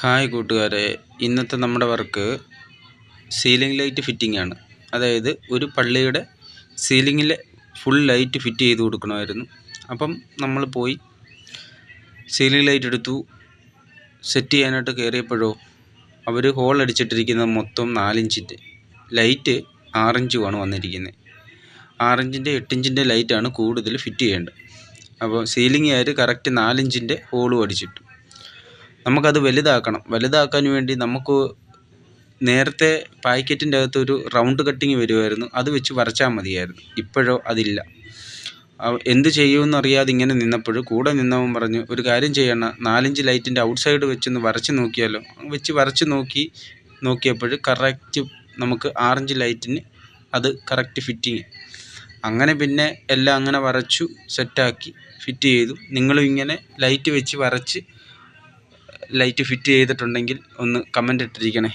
Hi കൂട്ടുകാരെ, ഇന്നത്തെ നമ്മുടെ വർക്ക് സീലിംഗ് ലൈറ്റ് ഫിറ്റിംഗ് ആണ്. അതായത് ഒരു പള്ളിയുടെ സീലിങ്ങിലെ ഫുൾ ലൈറ്റ് ഫിറ്റ് ചെയ്ത് കൊടുക്കണമായിരുന്നു. അപ്പം നമ്മൾ പോയി സീലിംഗ് ലൈറ്റ് എടുത്തു. സെറ്റ് ചെയ്യാനായിട്ട് കയറിയപ്പോഴോ അവർ ഹോൾ അടിച്ചിട്ടിരിക്കുന്നത് മൊത്തം 4 ഇഞ്ചിൻ്റെ ലൈറ്റ് 6 ഇഞ്ചുമാണ് വന്നിരിക്കുന്നത്. 6 ഇഞ്ചിൻ്റെ 8 ഇഞ്ചിൻ്റെ ലൈറ്റാണ് കൂടുതൽ ഫിറ്റ് ചെയ്യേണ്ടത്. അപ്പോൾ സീലിംഗുകാർ കറക്റ്റ് 4 ഇഞ്ചിൻ്റെ ഹോളും അടിച്ചിട്ടു. നമുക്കത് വലുതാക്കാൻ വേണ്ടി നമുക്ക് നേരത്തെ പാക്കറ്റിൻ്റെ അകത്തൊരു റൗണ്ട് കട്ടിങ് വരുമായിരുന്നു, അത് വെച്ച് വരച്ചാൽ മതിയായിരുന്നു. ഇപ്പോഴോ അതില്ല. എന്ത് ചെയ്യുമെന്നറിയാതെ ഇങ്ങനെ നിന്നപ്പോൾ കൂടെ നിന്നവൻ പറഞ്ഞു, ഒരു കാര്യം ചെയ്യണം, 4 ഇഞ്ച് ലൈറ്റിൻ്റെ ഔട്ട് സൈഡ് വെച്ചൊന്ന് വരച്ച് നോക്കിയാലോ. വരച്ച് നോക്കിയപ്പോൾ കറക്റ്റ് നമുക്ക് 6 ഇഞ്ച് ലൈറ്റിന് അത് കറക്റ്റ് ഫിറ്റിങ്. അങ്ങനെ പിന്നെ എല്ലാം അങ്ങനെ വരച്ചു സെറ്റാക്കി ഫിറ്റ് ചെയ്തു. നിങ്ങളും ഇങ്ങനെ ലൈറ്റ് വെച്ച് വരച്ച് ലൈറ്റ് ഫിറ്റ് ചെയ്തിട്ടുണ്ടെങ്കിൽ ഒന്ന് കമൻ്റ് ഇട്ടിരിക്കണേ.